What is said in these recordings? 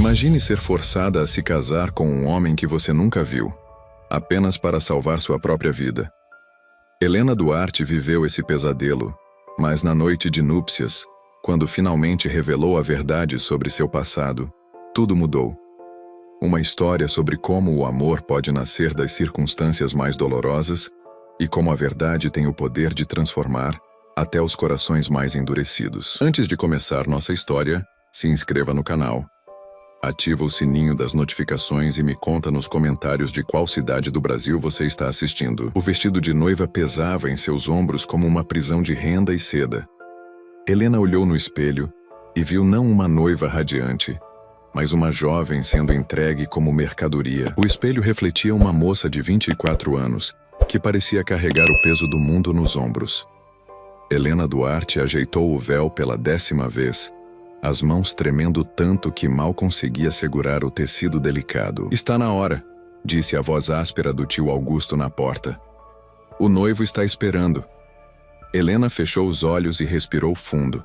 Imagine ser forçada a se casar com um homem que você nunca viu, apenas para salvar sua própria vida. Helena Duarte viveu esse pesadelo, mas na noite de núpcias, quando finalmente revelou a verdade sobre seu passado, tudo mudou. Uma história sobre como o amor pode nascer das circunstâncias mais dolorosas e como a verdade tem o poder de transformar até os corações mais endurecidos. Antes de começar nossa história, se inscreva no canal, ativa o sininho das notificações e me conta nos comentários de qual cidade do Brasil você está assistindo. O vestido de noiva pesava em seus ombros como uma prisão de renda e seda. Helena olhou no espelho e viu não uma noiva radiante, mas uma jovem sendo entregue como mercadoria. O espelho refletia uma moça de 24 anos, que parecia carregar o peso do mundo nos ombros. Helena Duarte ajeitou o véu pela 10ª vez, as mãos tremendo tanto que mal conseguia segurar o tecido delicado. "Está na hora", disse a voz áspera do tio Augusto na porta. "O noivo está esperando." Helena fechou os olhos e respirou fundo.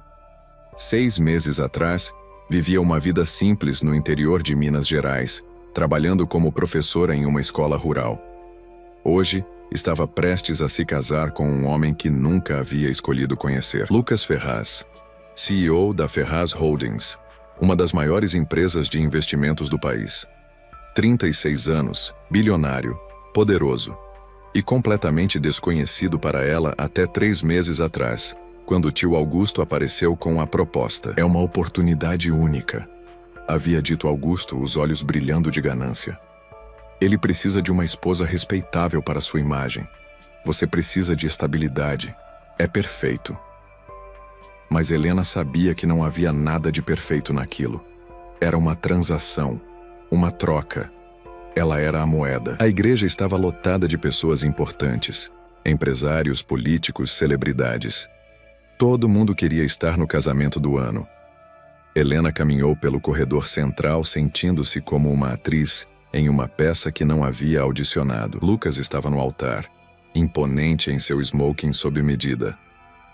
6 meses atrás, vivia uma vida simples no interior de Minas Gerais, trabalhando como professora em uma escola rural. Hoje, estava prestes a se casar com um homem que nunca havia escolhido conhecer. Lucas Ferraz, CEO da Ferraz Holdings, uma das maiores empresas de investimentos do país. 36 anos, bilionário, poderoso e completamente desconhecido para ela até 3 meses atrás, quando o tio Augusto apareceu com a proposta. "É uma oportunidade única", havia dito Augusto, os olhos brilhando de ganância. "Ele precisa de uma esposa respeitável para sua imagem. Você precisa de estabilidade. É perfeito." Mas Helena sabia que não havia nada de perfeito naquilo. Era uma transação, uma troca. Ela era a moeda. A igreja estava lotada de pessoas importantes, empresários, políticos, celebridades. Todo mundo queria estar no casamento do ano. Helena caminhou pelo corredor central sentindo-se como uma atriz em uma peça que não havia audicionado. Lucas estava no altar, imponente em seu smoking sob medida.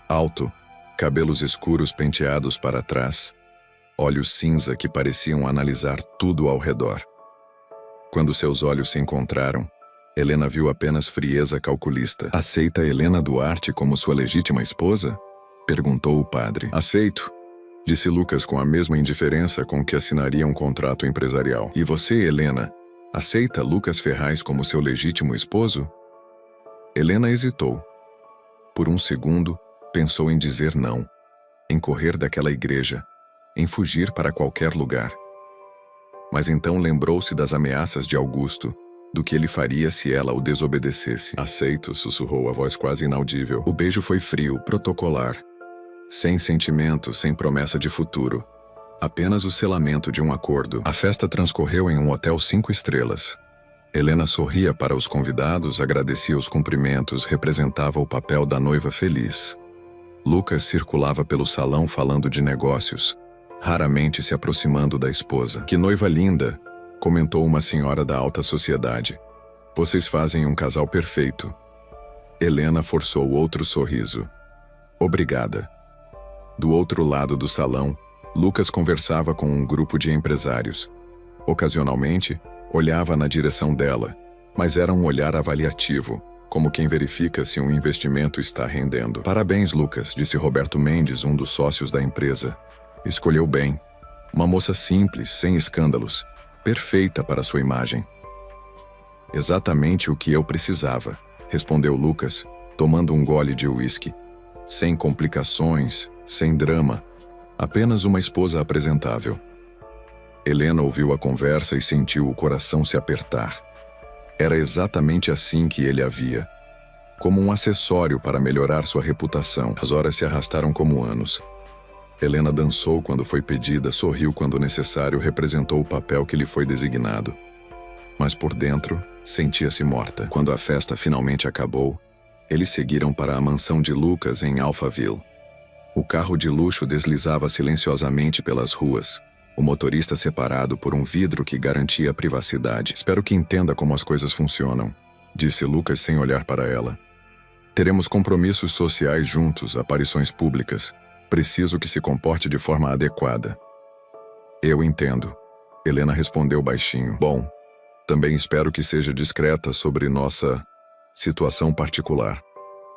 Alto, cabelos escuros penteados para trás, olhos cinza que pareciam analisar tudo ao redor. Quando seus olhos se encontraram, Helena viu apenas frieza calculista. "Aceita Helena Duarte como sua legítima esposa?" perguntou o padre. "Aceito", disse Lucas com a mesma indiferença com que assinaria um contrato empresarial. "E você, Helena, aceita Lucas Ferraz como seu legítimo esposo?" Helena hesitou. Por um segundo, pensou em dizer não, em correr daquela igreja, em fugir para qualquer lugar. Mas então lembrou-se das ameaças de Augusto, do que ele faria se ela o desobedecesse. "Aceito", sussurrou a voz quase inaudível. O beijo foi frio, protocolar, sem sentimento, sem promessa de futuro. Apenas o selamento de um acordo. A festa transcorreu em um hotel 5 estrelas. Helena sorria para os convidados, agradecia os cumprimentos, representava o papel da noiva feliz. Lucas circulava pelo salão falando de negócios, raramente se aproximando da esposa. "Que noiva linda", comentou uma senhora da alta sociedade. "Vocês fazem um casal perfeito." Helena forçou outro sorriso. "Obrigada." Do outro lado do salão, Lucas conversava com um grupo de empresários. Ocasionalmente, olhava na direção dela, mas era um olhar avaliativo, como quem verifica se um investimento está rendendo. "Parabéns, Lucas", disse Roberto Mendes, um dos sócios da empresa. "Escolheu bem. Uma moça simples, sem escândalos, perfeita para sua imagem." "Exatamente o que eu precisava", respondeu Lucas, tomando um gole de uísque. "Sem complicações, sem drama. Apenas uma esposa apresentável." Helena ouviu a conversa e sentiu o coração se apertar. Era exatamente assim que ele a via. Como um acessório para melhorar sua reputação. As horas se arrastaram como anos. Helena dançou quando foi pedida, sorriu quando necessário, representou o papel que lhe foi designado. Mas por dentro, sentia-se morta. Quando a festa finalmente acabou, eles seguiram para a mansão de Lucas em Alphaville. O carro de luxo deslizava silenciosamente pelas ruas, o motorista separado por um vidro que garantia a privacidade. "Espero que entenda como as coisas funcionam", disse Lucas sem olhar para ela. "Teremos compromissos sociais juntos, aparições públicas. Preciso que se comporte de forma adequada." "Eu entendo." Helena respondeu baixinho. Bom, também espero que seja discreta sobre nossa situação particular.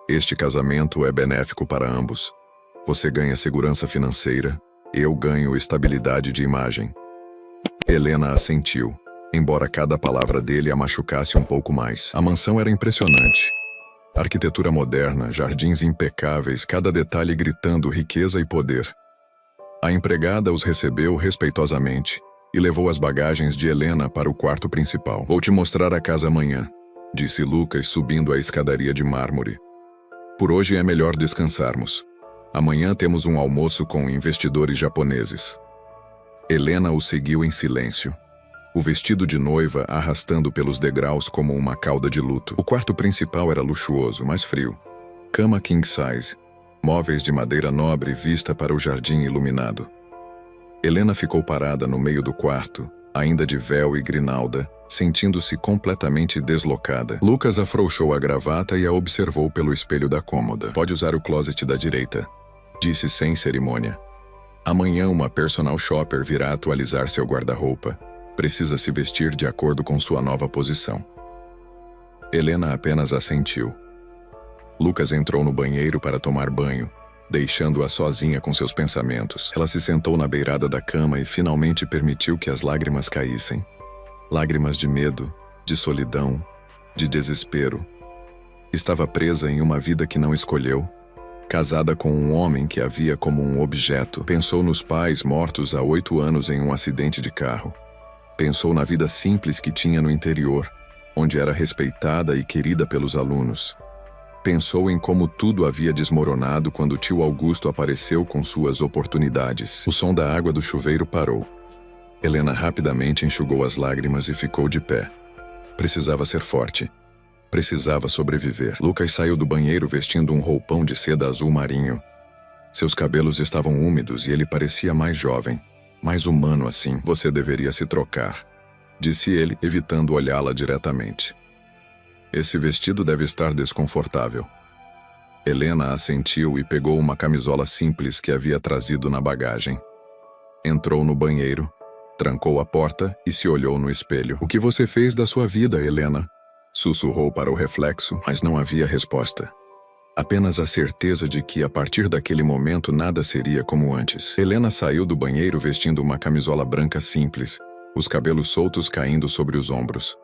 Este casamento é benéfico para ambos. Você ganha segurança financeira, eu ganho estabilidade de imagem. Helena assentiu, embora cada palavra dele a machucasse um pouco mais. A mansão era impressionante. Arquitetura moderna, jardins impecáveis, cada detalhe gritando riqueza e poder. A empregada os recebeu respeitosamente e levou as bagagens de Helena para o quarto principal. Vou te mostrar a casa amanhã, disse Lucas subindo a escadaria de mármore. Por hoje é melhor descansarmos. Amanhã temos um almoço com investidores japoneses. Helena o seguiu em silêncio. O vestido de noiva arrastando pelos degraus como uma cauda de luto. O quarto principal era luxuoso, mas frio. Cama king size, móveis de madeira nobre vista para o jardim iluminado. Helena ficou parada no meio do quarto, ainda de véu e grinalda, sentindo-se completamente deslocada. Lucas afrouxou a gravata e a observou pelo espelho da cômoda. Pode usar o closet da direita, disse sem cerimônia. Amanhã uma personal shopper virá atualizar seu guarda-roupa. Precisa se vestir de acordo com sua nova posição. Helena apenas assentiu. Lucas entrou no banheiro para tomar banho, deixando-a sozinha com seus pensamentos. Ela se sentou na beirada da cama e finalmente permitiu que as lágrimas caíssem. Lágrimas de medo, de solidão, de desespero. Estava presa em uma vida que não escolheu, casada com um homem que a via como um objeto. Pensou nos pais mortos há 8 anos em um acidente de carro. Pensou na vida simples que tinha no interior, onde era respeitada e querida pelos alunos. Pensou em como tudo havia desmoronado quando tio Augusto apareceu com suas oportunidades. O som da água do chuveiro parou. Helena rapidamente enxugou as lágrimas e ficou de pé. Precisava ser forte. Precisava sobreviver. Lucas saiu do banheiro vestindo um roupão de seda azul marinho. Seus cabelos estavam úmidos e ele parecia mais jovem, mais humano assim. Você deveria se trocar, disse ele, evitando olhá-la diretamente. Esse vestido deve estar desconfortável. Helena assentiu e pegou uma camisola simples que havia trazido na bagagem. Entrou no banheiro, trancou a porta e se olhou no espelho. O que você fez da sua vida, Helena? Sussurrou para o reflexo, mas não havia resposta. Apenas a certeza de que, a partir daquele momento, nada seria como antes. Helena saiu do banheiro vestindo uma camisola branca simples, os cabelos soltos caindo sobre os ombros.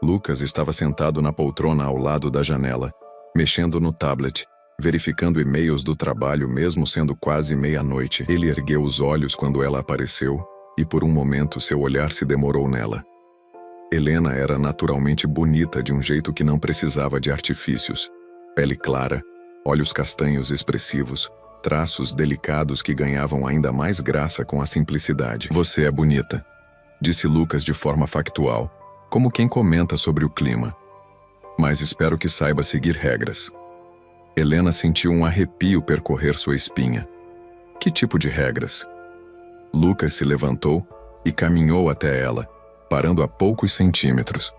Lucas estava sentado na poltrona ao lado da janela, mexendo no tablet, verificando e-mails do trabalho mesmo sendo quase meia-noite. Ele ergueu os olhos quando ela apareceu, e por um momento seu olhar se demorou nela. Helena era naturalmente bonita de um jeito que não precisava de artifícios. Pele clara, olhos castanhos expressivos, traços delicados que ganhavam ainda mais graça com a simplicidade. Você é bonita, disse Lucas de forma factual, como quem comenta sobre o clima. Mas espero que saiba seguir regras. Helena sentiu um arrepio percorrer sua espinha. Que tipo de regras? Lucas se levantou e caminhou até ela, parando a poucos centímetros.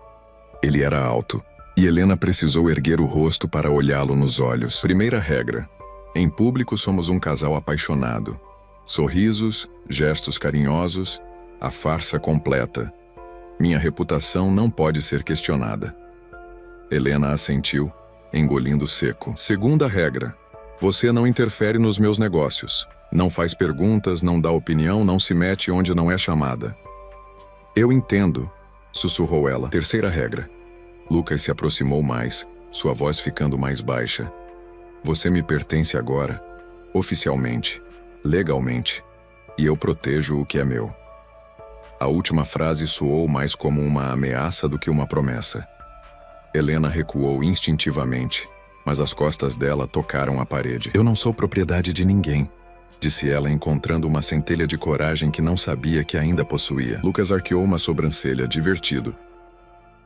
Ele era alto, e Helena precisou erguer o rosto para olhá-lo nos olhos. Primeira regra: em público somos um casal apaixonado. Sorrisos, gestos carinhosos, a farsa completa. Minha reputação não pode ser questionada. Helena assentiu, engolindo seco. Segunda regra: você não interfere nos meus negócios. Não faz perguntas, não dá opinião, não se mete onde não é chamada. Eu entendo, sussurrou ela. Terceira regra. Lucas se aproximou mais, sua voz ficando mais baixa. Você me pertence agora, oficialmente, legalmente, e eu protejo o que é meu. A última frase soou mais como uma ameaça do que uma promessa. Helena recuou instintivamente, mas as costas dela tocaram a parede. Eu não sou propriedade de ninguém, disse ela, encontrando uma centelha de coragem que não sabia que ainda possuía. Lucas arqueou uma sobrancelha, divertido.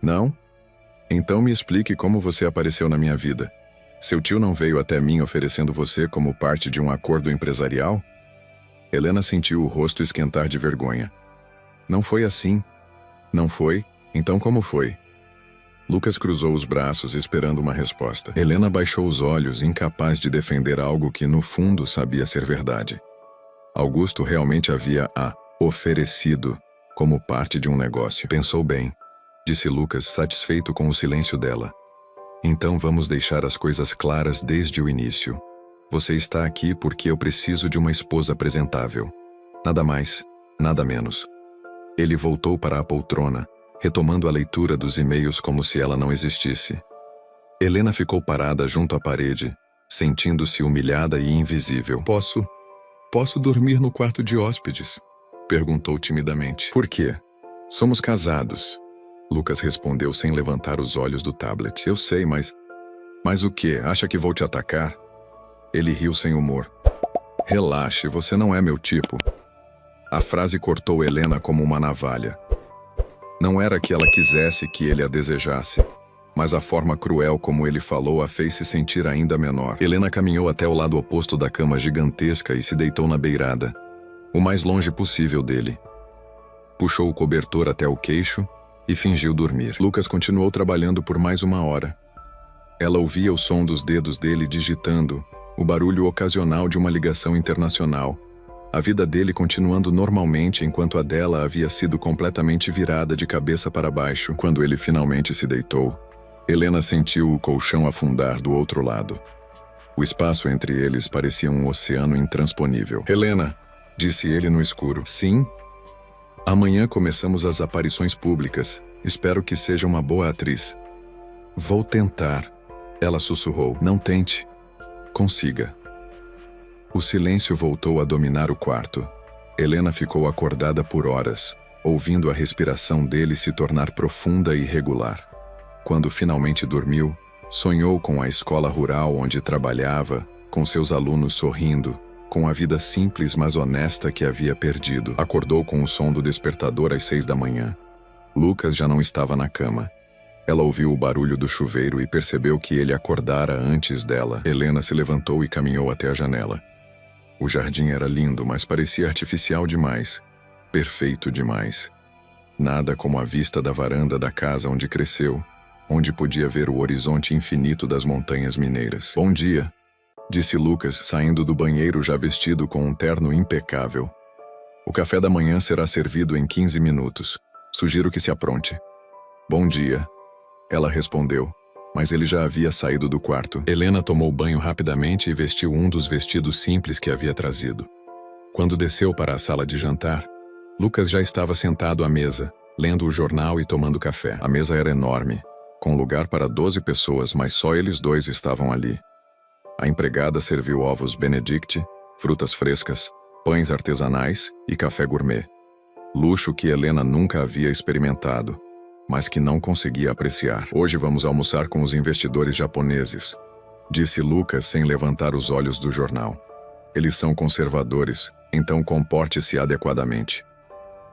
Não? Então me explique como você apareceu na minha vida. Seu tio não veio até mim oferecendo você como parte de um acordo empresarial? Helena sentiu o rosto esquentar de vergonha. Não foi assim. Não foi? Então como foi? Lucas cruzou os braços esperando uma resposta. Helena baixou os olhos, incapaz de defender algo que no fundo sabia ser verdade. Augusto realmente havia a oferecido como parte de um negócio. Pensou bem, disse Lucas, satisfeito com o silêncio dela. Então vamos deixar as coisas claras desde o início. Você está aqui porque eu preciso de uma esposa apresentável. Nada mais, nada menos. Ele voltou para a poltrona, retomando a leitura dos e-mails como se ela não existisse. Helena ficou parada junto à parede, sentindo-se humilhada e invisível. Posso dormir no quarto de hóspedes? Perguntou timidamente. Por quê? Somos casados. Lucas respondeu sem levantar os olhos do tablet. Eu sei, mas o quê? Acha que vou te atacar? Ele riu sem humor. Relaxe, você não é meu tipo. A frase cortou Helena como uma navalha. Não era que ela quisesse que ele a desejasse, mas a forma cruel como ele falou a fez se sentir ainda menor. Helena caminhou até o lado oposto da cama gigantesca e se deitou na beirada, o mais longe possível dele. Puxou o cobertor até o queixo e fingiu dormir. Lucas continuou trabalhando por mais 1 hora. Ela ouvia o som dos dedos dele digitando, o barulho ocasional de uma ligação internacional. A vida dele continuando normalmente enquanto a dela havia sido completamente virada de cabeça para baixo. Quando ele finalmente se deitou, Helena sentiu o colchão afundar do outro lado. O espaço entre eles parecia um oceano intransponível. Helena, disse ele no escuro. Sim? Amanhã começamos as aparições públicas. Espero que seja uma boa atriz. Vou tentar. Ela sussurrou. Não tente. Consiga. O silêncio voltou a dominar o quarto. Helena ficou acordada por horas, ouvindo a respiração dele se tornar profunda e regular. Quando finalmente dormiu, sonhou com a escola rural onde trabalhava, com seus alunos sorrindo, com a vida simples mas honesta que havia perdido. Acordou com o som do despertador às 6 da manhã. Lucas já não estava na cama. Ela ouviu o barulho do chuveiro e percebeu que ele acordara antes dela. Helena se levantou e caminhou até a janela. O jardim era lindo, mas parecia artificial demais. Perfeito demais. Nada como a vista da varanda da casa onde cresceu, onde podia ver o horizonte infinito das montanhas mineiras. Bom dia, disse Lucas, saindo do banheiro já vestido com um terno impecável. O café da manhã será servido em 15 minutos. Sugiro que se apronte. Bom dia, ela respondeu, mas ele já havia saído do quarto. Helena tomou banho rapidamente e vestiu um dos vestidos simples que havia trazido. Quando desceu para a sala de jantar, Lucas já estava sentado à mesa, lendo o jornal e tomando café. A mesa era enorme, com lugar para 12 pessoas, mas só eles dois estavam ali. A empregada serviu ovos Benedict, frutas frescas, pães artesanais e café gourmet. Luxo que Helena nunca havia experimentado, mas que não conseguia apreciar. Hoje vamos almoçar com os investidores japoneses, disse Lucas sem levantar os olhos do jornal. Eles são conservadores, então comporte-se adequadamente.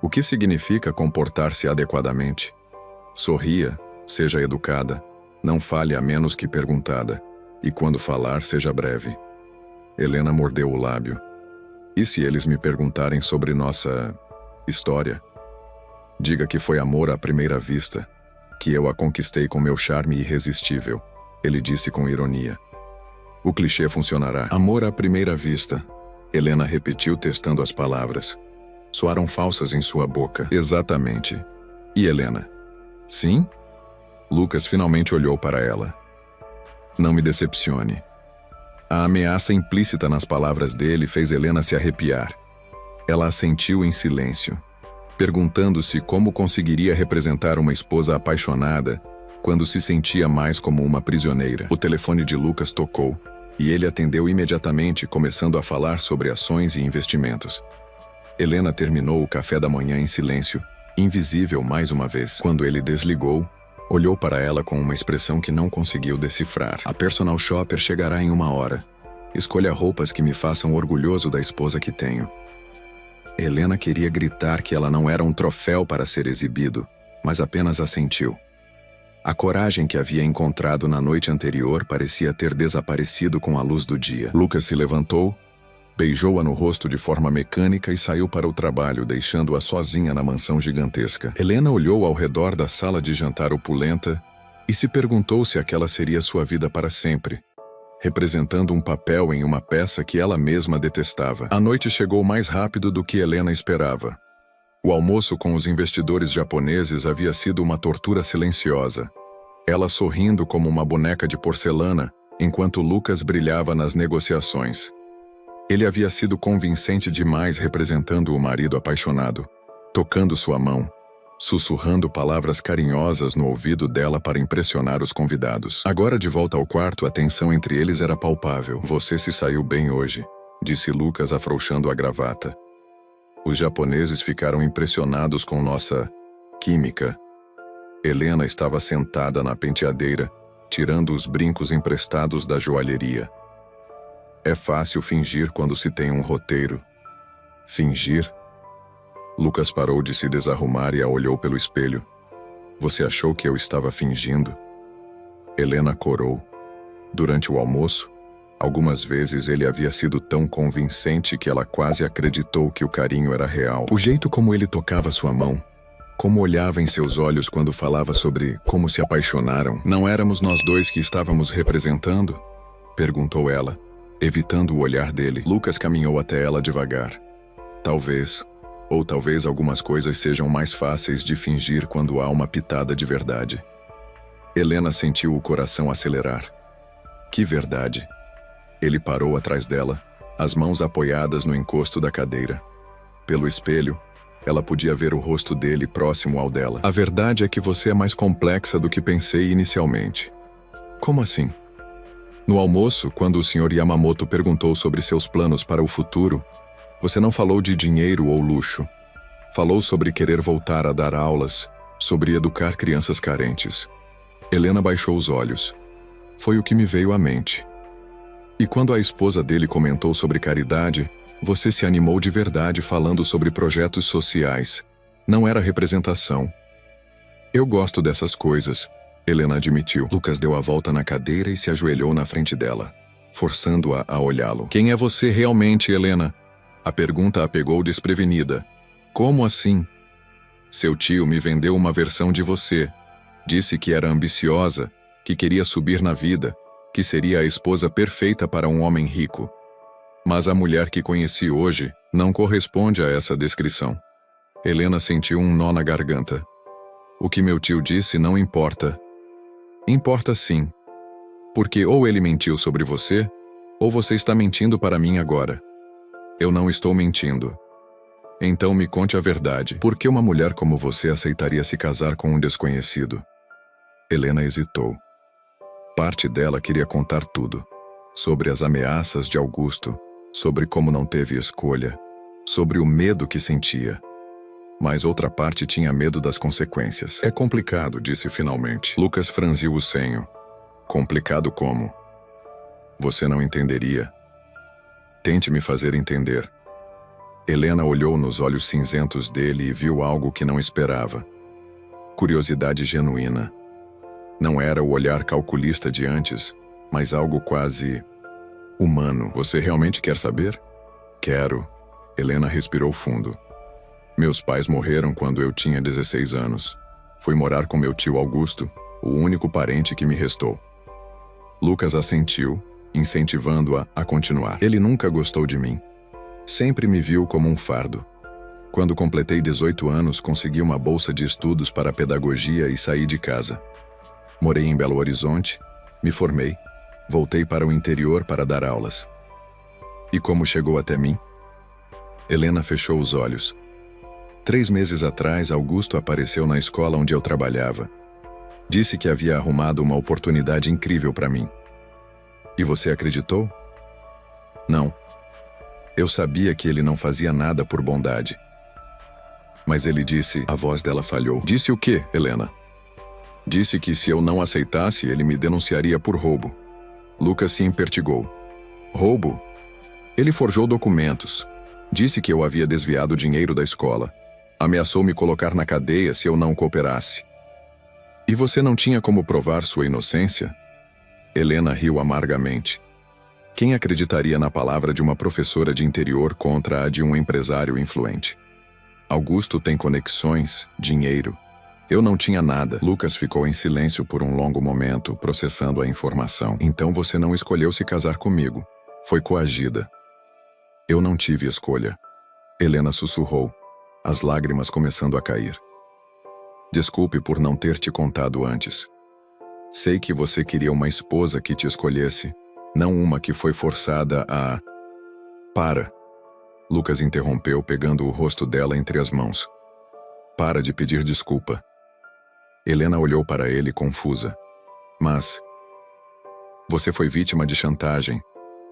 O que significa comportar-se adequadamente? Sorria, seja educada, não fale a menos que perguntada, e quando falar, seja breve. Helena mordeu o lábio. E se eles me perguntarem sobre nossa história? Diga que foi amor à primeira vista, que eu a conquistei com meu charme irresistível, ele disse com ironia. O clichê funcionará. Amor à primeira vista, Helena repetiu testando as palavras. Soaram falsas em sua boca. Exatamente. E Helena? Sim? Lucas finalmente olhou para ela. Não me decepcione. A ameaça implícita nas palavras dele fez Helena se arrepiar. Ela assentiu em silêncio, perguntando-se como conseguiria representar uma esposa apaixonada quando se sentia mais como uma prisioneira. O telefone de Lucas tocou, e ele atendeu imediatamente, começando a falar sobre ações e investimentos. Helena terminou o café da manhã em silêncio, invisível mais uma vez. Quando ele desligou, olhou para ela com uma expressão que não conseguiu decifrar. A personal shopper chegará em 1 hora. Escolha roupas que me façam orgulhoso da esposa que tenho. Helena queria gritar que ela não era um troféu para ser exibido, mas apenas assentiu. A coragem que havia encontrado na noite anterior parecia ter desaparecido com a luz do dia. Lucas se levantou, beijou-a no rosto de forma mecânica e saiu para o trabalho, deixando-a sozinha na mansão gigantesca. Helena olhou ao redor da sala de jantar opulenta e se perguntou se aquela seria sua vida para sempre, representando um papel em uma peça que ela mesma detestava. A noite chegou mais rápido do que Helena esperava. O almoço com os investidores japoneses havia sido uma tortura silenciosa. Ela sorrindo como uma boneca de porcelana, enquanto Lucas brilhava nas negociações. Ele havia sido convincente demais representando o marido apaixonado, tocando sua mão, sussurrando palavras carinhosas no ouvido dela para impressionar os convidados. Agora de volta ao quarto, a tensão entre eles era palpável. Você se saiu bem hoje, disse Lucas afrouxando a gravata. Os japoneses ficaram impressionados com nossa química. Helena estava sentada na penteadeira, tirando os brincos emprestados da joalheria. É fácil fingir quando se tem um roteiro. Fingir? Lucas parou de se desarrumar e a olhou pelo espelho. Você achou que eu estava fingindo? Helena corou. Durante o almoço, algumas vezes ele havia sido tão convincente que ela quase acreditou que o carinho era real. O jeito como ele tocava sua mão, como olhava em seus olhos quando falava sobre como se apaixonaram. Não éramos nós dois que estávamos representando? Perguntou ela, evitando o olhar dele. Lucas caminhou até ela devagar. Talvez, ou talvez algumas coisas sejam mais fáceis de fingir quando há uma pitada de verdade. Helena sentiu o coração acelerar. Que verdade? Ele parou atrás dela, as mãos apoiadas no encosto da cadeira. Pelo espelho, ela podia ver o rosto dele próximo ao dela. A verdade é que você é mais complexa do que pensei inicialmente. Como assim? No almoço, quando o Sr. Yamamoto perguntou sobre seus planos para o futuro, você não falou de dinheiro ou luxo. Falou sobre querer voltar a dar aulas, sobre educar crianças carentes. Helena baixou os olhos. Foi o que me veio à mente. E quando a esposa dele comentou sobre caridade, você se animou de verdade falando sobre projetos sociais. Não era representação. Eu gosto dessas coisas, Helena admitiu. Lucas deu a volta na cadeira e se ajoelhou na frente dela, forçando-a a olhá-lo. Quem é você realmente, Helena? A pergunta a pegou desprevenida. Como assim? Seu tio me vendeu uma versão de você. Disse que era ambiciosa, que queria subir na vida, que seria a esposa perfeita para um homem rico. Mas a mulher que conheci hoje não corresponde a essa descrição. Helena sentiu um nó na garganta. O que meu tio disse não importa. Importa sim. Porque ou ele mentiu sobre você, ou você está mentindo para mim agora. Eu não estou mentindo. Então me conte a verdade. Por que uma mulher como você aceitaria se casar com um desconhecido? Helena hesitou. Parte dela queria contar tudo. Sobre as ameaças de Augusto, sobre como não teve escolha, sobre o medo que sentia. Mas outra parte tinha medo das consequências. É complicado, disse finalmente. Lucas franziu o senho. Complicado como? Você não entenderia. Tente me fazer entender. Helena olhou nos olhos cinzentos dele e viu algo que não esperava. Curiosidade genuína. Não era o olhar calculista de antes, mas algo quase humano. Você realmente quer saber? Quero. Helena respirou fundo. Meus pais morreram quando eu tinha 16 anos. Fui morar com meu tio Augusto, o único parente que me restou. Lucas assentiu, incentivando-a a continuar. Ele nunca gostou de mim. Sempre me viu como um fardo. Quando completei 18 anos, consegui uma bolsa de estudos para pedagogia e saí de casa. Morei em Belo Horizonte, me formei, voltei para o interior para dar aulas. E como chegou até mim? Helena fechou os olhos. 3 meses atrás, Augusto apareceu na escola onde eu trabalhava. Disse que havia arrumado uma oportunidade incrível para mim. E você acreditou? Não. Eu sabia que ele não fazia nada por bondade. Mas ele disse... A voz dela falhou. Disse o quê, Helena? Disse que se eu não aceitasse, ele me denunciaria por roubo. Lucas se impertigou. Roubo? Ele forjou documentos. Disse que eu havia desviado dinheiro da escola. Ameaçou me colocar na cadeia se eu não cooperasse. E você não tinha como provar sua inocência? Helena riu amargamente. Quem acreditaria na palavra de uma professora de interior contra a de um empresário influente? Augusto tem conexões, dinheiro. Eu não tinha nada. Lucas ficou em silêncio por um longo momento, processando a informação. Então você não escolheu se casar comigo. Foi coagida. Eu não tive escolha. Helena sussurrou. as lágrimas começando a cair. Desculpe por não ter te contado antes. Sei que você queria uma esposa que te escolhesse, não uma que foi forçada a... Para. Lucas interrompeu, pegando o rosto dela entre as mãos. Para de pedir desculpa. Helena olhou para ele confusa. Mas... Você foi vítima de chantagem.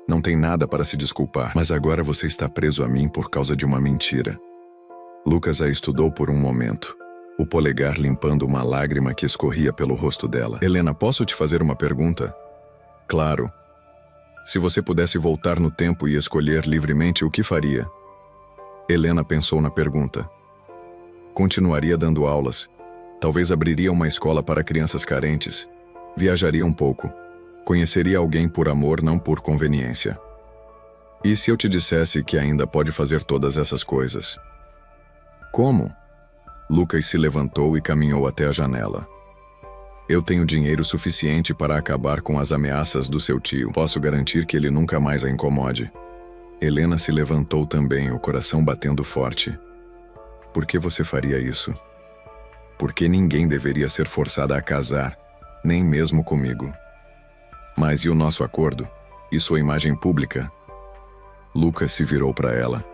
Não tem nada para se desculpar. Mas agora você está preso a mim por causa de uma mentira. Lucas a estudou por um momento, o polegar limpando uma lágrima que escorria pelo rosto dela. Helena, posso te fazer uma pergunta? Claro. Se você pudesse voltar no tempo e escolher livremente, o que faria? Helena pensou na pergunta. Continuaria dando aulas. Talvez abriria uma escola para crianças carentes. Viajaria um pouco. Conheceria alguém por amor, não por conveniência. E se eu te dissesse que ainda pode fazer todas essas coisas? Como? Lucas se levantou e caminhou até a janela. Eu tenho dinheiro suficiente para acabar com as ameaças do seu tio. Posso garantir que ele nunca mais a incomode. Helena se levantou também, o coração batendo forte. Por que você faria isso? Porque ninguém deveria ser forçada a casar, nem mesmo comigo. Mas e o nosso acordo? E sua imagem pública? Lucas se virou para ela.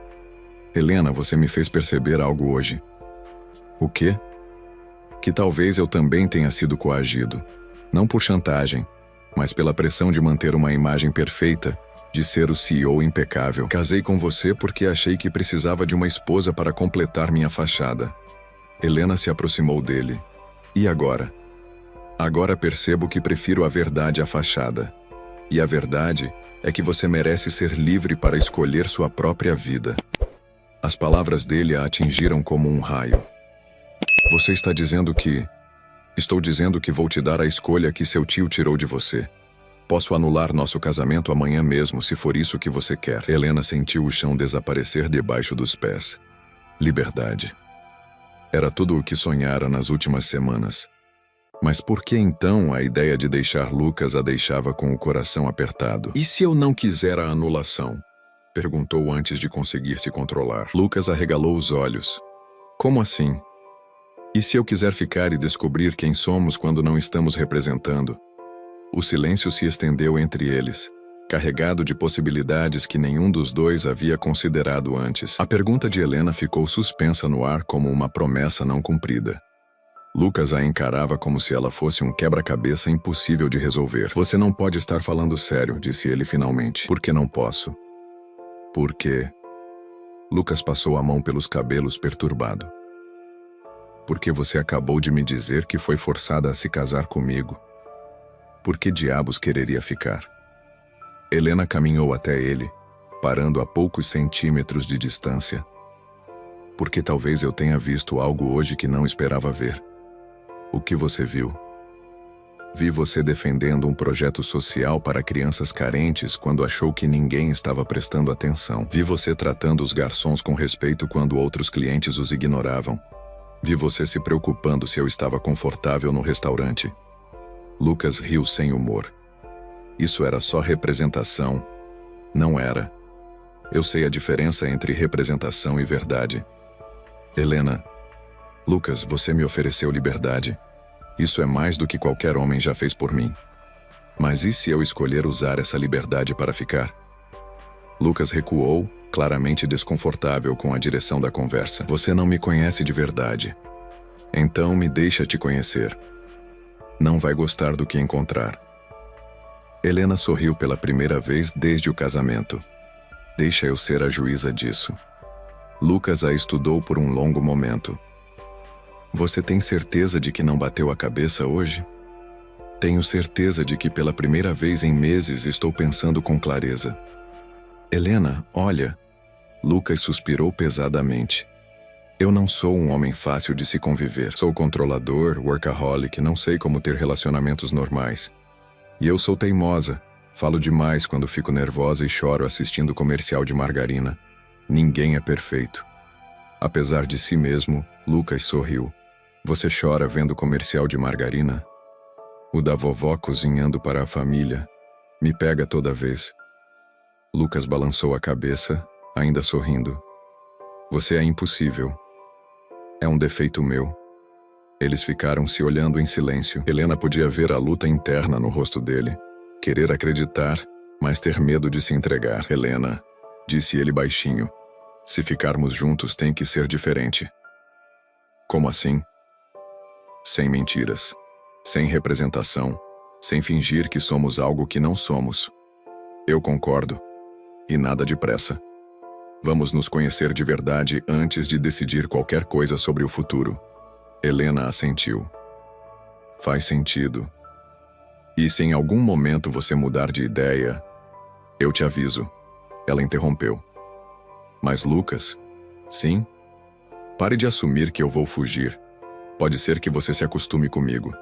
Helena, você me fez perceber algo hoje. O quê? Que talvez eu também tenha sido coagido. Não por chantagem, mas pela pressão de manter uma imagem perfeita, de ser o CEO impecável. Casei com você porque achei que precisava de uma esposa para completar minha fachada. Helena se aproximou dele. E agora? Agora percebo que prefiro a verdade à fachada. E a verdade é que você merece ser livre para escolher sua própria vida. As palavras dele a atingiram como um raio. Você está dizendo que... Estou dizendo que vou te dar a escolha que seu tio tirou de você. Posso anular nosso casamento amanhã mesmo, se for isso que você quer. Helena sentiu o chão desaparecer debaixo dos pés. Liberdade. Era tudo o que sonhara nas últimas semanas. Mas por que então a ideia de deixar Lucas a deixava com o coração apertado? E se eu não quiser a anulação? Perguntou antes de conseguir se controlar. Lucas arregalou os olhos. Como assim? E se eu quiser ficar e descobrir quem somos quando não estamos representando? O silêncio se estendeu entre eles, carregado de possibilidades que nenhum dos dois havia considerado antes. A pergunta de Helena ficou suspensa no ar como uma promessa não cumprida. Lucas a encarava como se ela fosse um quebra-cabeça impossível de resolver. Você não pode estar falando sério, disse ele finalmente. Por que não posso? Porque... Lucas passou a mão pelos cabelos perturbado. Porque você acabou de me dizer que foi forçada a se casar comigo. Por que diabos quereria ficar? Helena caminhou até ele, parando a poucos centímetros de distância. Porque talvez eu tenha visto algo hoje que não esperava ver. O que você viu? Vi você defendendo um projeto social para crianças carentes quando achou que ninguém estava prestando atenção. Vi você tratando os garçons com respeito quando outros clientes os ignoravam. Vi você se preocupando se eu estava confortável no restaurante. Lucas riu sem humor. Isso era só representação. Não era. Eu sei a diferença entre representação e verdade. Helena, Lucas, você me ofereceu liberdade. Isso é mais do que qualquer homem já fez por mim. Mas e se eu escolher usar essa liberdade para ficar? Lucas recuou, claramente desconfortável com a direção da conversa. Você não me conhece de verdade. Então me deixa te conhecer. Não vai gostar do que encontrar. Helena sorriu pela primeira vez desde o casamento. Deixa eu ser a juíza disso. Lucas a estudou por um longo momento. Você tem certeza de que não bateu a cabeça hoje? Tenho certeza de que pela primeira vez em meses estou pensando com clareza. Helena, olha... Lucas suspirou pesadamente. Eu não sou um homem fácil de se conviver. Sou controlador, workaholic, não sei como ter relacionamentos normais. E eu sou teimosa. Falo demais quando fico nervosa e choro assistindo comercial de margarina. Ninguém é perfeito. Apesar de si mesmo, Lucas sorriu. Você chora vendo comercial de margarina? O da vovó cozinhando para a família. Me pega toda vez. Lucas balançou a cabeça, ainda sorrindo. Você é impossível. É um defeito meu. Eles ficaram se olhando em silêncio. Helena podia ver a luta interna no rosto dele. Querer acreditar, mas ter medo de se entregar. Helena, disse ele baixinho, se ficarmos juntos tem que ser diferente. Como assim? Sem mentiras, sem representação, sem fingir que somos algo que não somos. Eu concordo. E nada depressa. Vamos nos conhecer de verdade antes de decidir qualquer coisa sobre o futuro. Helena assentiu. Faz sentido. E se em algum momento você mudar de ideia, eu te aviso. Ela interrompeu. Mas Lucas? Sim? Pare de assumir que eu vou fugir. Pode ser que você se acostume comigo.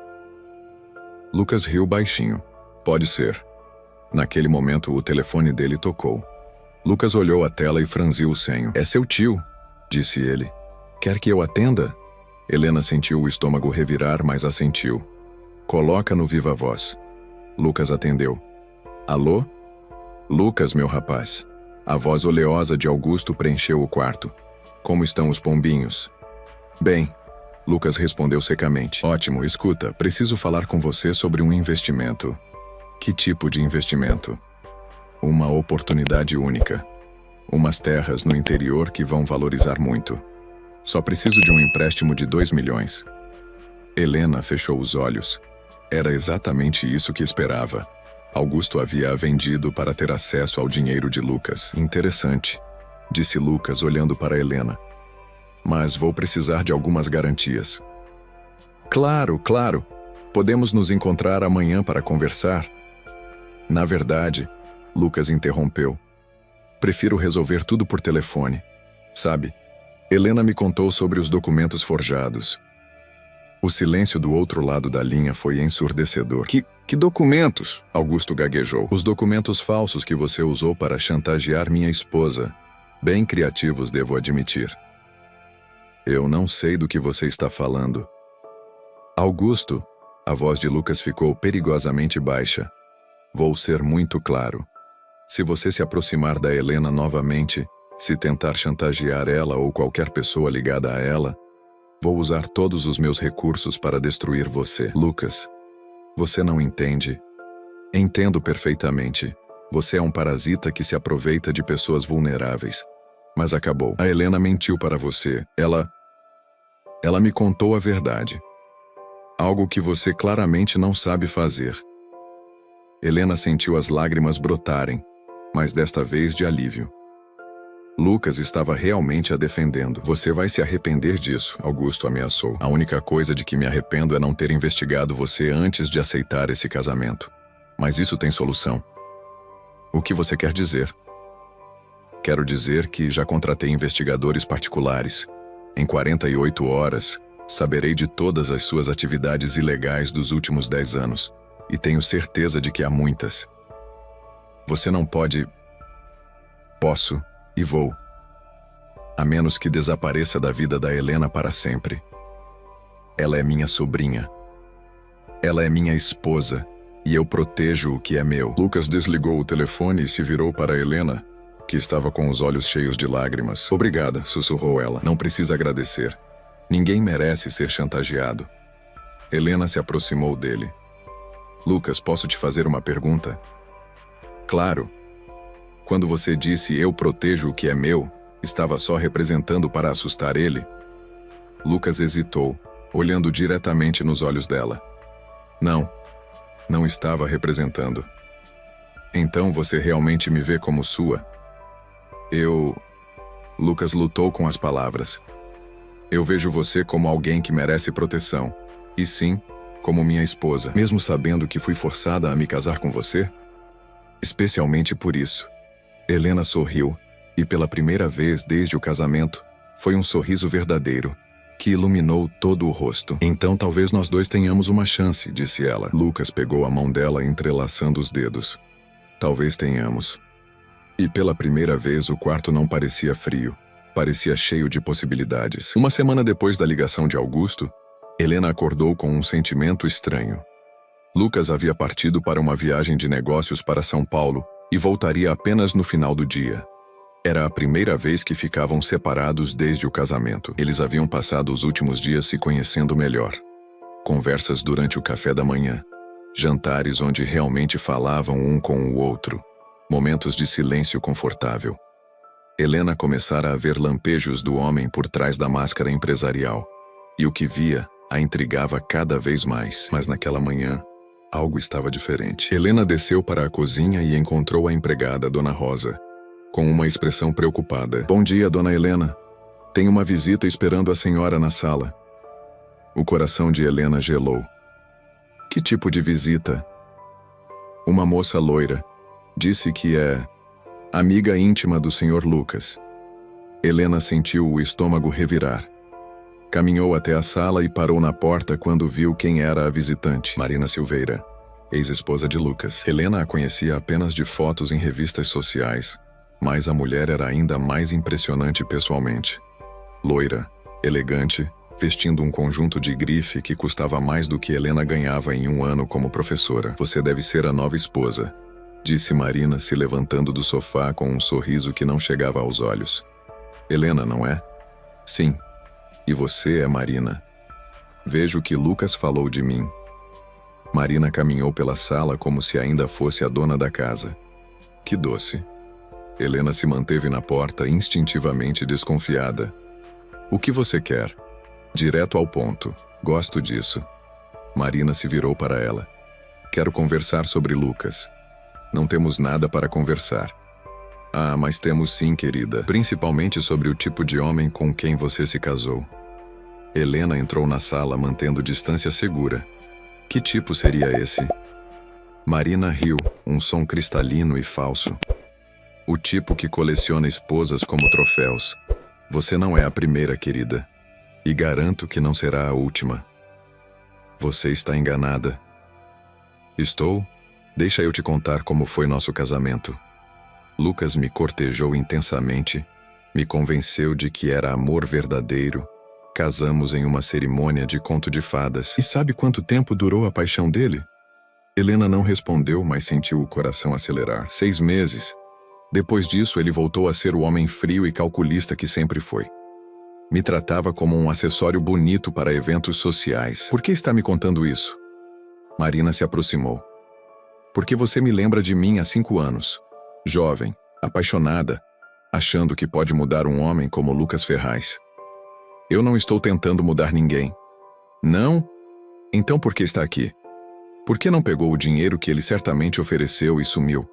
Lucas riu baixinho. Pode ser. Naquele momento o telefone dele tocou. Lucas olhou a tela e franziu o senho. É seu tio, disse ele. Quer que eu atenda? Helena sentiu o estômago revirar, mas assentiu. Coloca no viva voz. Lucas atendeu. Alô? Lucas, meu rapaz. A voz oleosa de Augusto preencheu o quarto. Como estão os pombinhos? Bem, Lucas respondeu secamente. Ótimo, escuta, preciso falar com você sobre um investimento. Que tipo de investimento? Uma oportunidade única. Umas terras no interior que vão valorizar muito. Só preciso de um empréstimo de 2 milhões. Helena fechou os olhos. Era exatamente isso que esperava. Augusto havia a vendido para ter acesso ao dinheiro de Lucas. Interessante, disse Lucas olhando para Helena. Mas vou precisar de algumas garantias. Claro, claro. Podemos nos encontrar amanhã para conversar. Na verdade, Lucas interrompeu. Prefiro resolver tudo por telefone. Sabe, Helena me contou sobre os documentos forjados. O silêncio do outro lado da linha foi ensurdecedor. Que documentos? Augusto gaguejou. Os documentos falsos que você usou para chantagear minha esposa. Bem criativos, devo admitir. Eu não sei do que você está falando. Augusto, a voz de Lucas ficou perigosamente baixa. Vou ser muito claro. Se você se aproximar da Helena novamente, se tentar chantagear ela ou qualquer pessoa ligada a ela, vou usar todos os meus recursos para destruir você. Lucas, você não entende. Entendo perfeitamente. Você é um parasita que se aproveita de pessoas vulneráveis. Mas acabou. A Helena mentiu para você. Ela me contou a verdade. Algo que você claramente não sabe fazer. Helena sentiu as lágrimas brotarem, mas desta vez de alívio. Lucas estava realmente a defendendo. Você vai se arrepender disso, Augusto ameaçou. A única coisa de que me arrependo é não ter investigado você antes de aceitar esse casamento. Mas isso tem solução. O que você quer dizer? Quero dizer que já contratei investigadores particulares. Em 48 horas, saberei de todas as suas atividades ilegais dos últimos 10 anos. E tenho certeza de que há muitas. Você não pode... Posso e vou. A menos que desapareça da vida da Helena para sempre. Ela é minha sobrinha. Ela é minha esposa. E eu protejo o que é meu. Lucas desligou o telefone e se virou para Helena, que estava com os olhos cheios de lágrimas. Obrigada, sussurrou ela. Não precisa agradecer. Ninguém merece ser chantageado. Helena se aproximou dele. Lucas, posso te fazer uma pergunta? Claro. Quando você disse eu protejo o que é meu, estava só representando para assustar ele? Lucas hesitou, olhando diretamente nos olhos dela. Não estava representando. Então você realmente me vê como sua? Lucas lutou com as palavras. Eu vejo você como alguém que merece proteção. E sim, como minha esposa. Mesmo sabendo que fui forçada a me casar com você? Especialmente por isso. Helena sorriu, e pela primeira vez desde o casamento, foi um sorriso verdadeiro, que iluminou todo o rosto. Então talvez nós dois tenhamos uma chance, disse ela. Lucas pegou a mão dela entrelaçando os dedos. Talvez tenhamos. E pela primeira vez o quarto não parecia frio, parecia cheio de possibilidades. Uma semana depois da ligação de Augusto, Helena acordou com um sentimento estranho. Lucas havia partido para uma viagem de negócios para São Paulo e voltaria apenas no final do dia. Era a primeira vez que ficavam separados desde o casamento. Eles haviam passado os últimos dias se conhecendo melhor. Conversas durante o café da manhã. Jantares onde realmente falavam um com o outro. Momentos de silêncio confortável. Helena começara a ver lampejos do homem por trás da máscara empresarial. E o que via a intrigava cada vez mais. Mas naquela manhã, algo estava diferente. Helena desceu para a cozinha e encontrou a empregada, Dona Rosa, com uma expressão preocupada. Bom dia, Dona Helena. Tem uma visita esperando a senhora na sala. O coração de Helena gelou. Que tipo de visita? Uma moça loira. Disse que é amiga íntima do Sr. Lucas. Helena sentiu o estômago revirar. Caminhou até a sala e parou na porta quando viu quem era a visitante. Marina Silveira, ex-esposa de Lucas. Helena a conhecia apenas de fotos em revistas sociais, mas a mulher era ainda mais impressionante pessoalmente. Loira, elegante, vestindo um conjunto de grife que custava mais do que Helena ganhava em um ano como professora. Você deve ser a nova esposa, disse Marina, se levantando do sofá com um sorriso que não chegava aos olhos. Helena, não é? Sim. E você é Marina. Vejo que Lucas falou de mim. Marina caminhou pela sala como se ainda fosse a dona da casa. Que doce. Helena se manteve na porta, instintivamente desconfiada. O que você quer? Direto ao ponto. Gosto disso. Marina se virou para ela. Quero conversar sobre Lucas. Não temos nada para conversar. Ah, mas temos sim, querida. Principalmente sobre o tipo de homem com quem você se casou. Helena entrou na sala mantendo distância segura. Que tipo seria esse? Marina riu, um som cristalino e falso. O tipo que coleciona esposas como troféus. Você não é a primeira, querida. E garanto que não será a última. Você está enganada. Estou? Deixa eu te contar como foi nosso casamento. Lucas me cortejou intensamente, me convenceu de que era amor verdadeiro. Casamos em uma cerimônia de conto de fadas. E sabe quanto tempo durou a paixão dele? Helena não respondeu, mas sentiu o coração acelerar. 6 meses. Depois disso, ele voltou a ser o homem frio e calculista que sempre foi. Me tratava como um acessório bonito para eventos sociais. Por que está me contando isso? Marina se aproximou. Porque você me lembra de mim há 5 anos. Jovem, apaixonada, achando que pode mudar um homem como Lucas Ferraz. Eu não estou tentando mudar ninguém. Não? Então por que está aqui? Por que não pegou o dinheiro que ele certamente ofereceu e sumiu?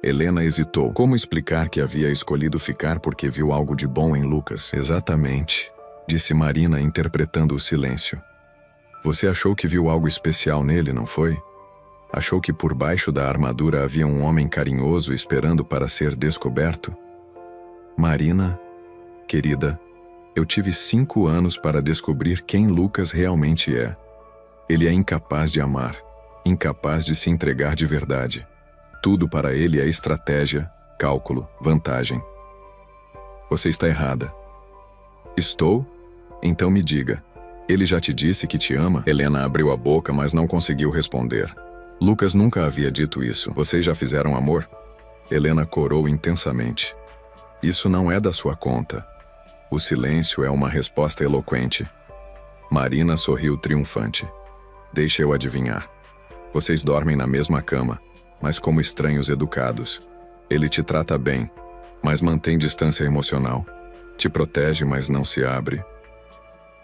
Helena hesitou. Como explicar que havia escolhido ficar porque viu algo de bom em Lucas? Exatamente, disse Marina, interpretando o silêncio. Você achou que viu algo especial nele, não foi? Achou que por baixo da armadura havia um homem carinhoso esperando para ser descoberto? Marina, querida, eu tive 5 anos para descobrir quem Lucas realmente é. Ele é incapaz de amar, incapaz de se entregar de verdade. Tudo para ele é estratégia, cálculo, vantagem. Você está errada. Estou? Então me diga. Ele já te disse que te ama? Helena abriu a boca, mas não conseguiu responder. Lucas nunca havia dito isso. Vocês já fizeram amor? Helena corou intensamente. Isso não é da sua conta. O silêncio é uma resposta eloquente. Marina sorriu triunfante. Deixa eu adivinhar. Vocês dormem na mesma cama, mas como estranhos educados. Ele te trata bem, mas mantém distância emocional. Te protege, mas não se abre.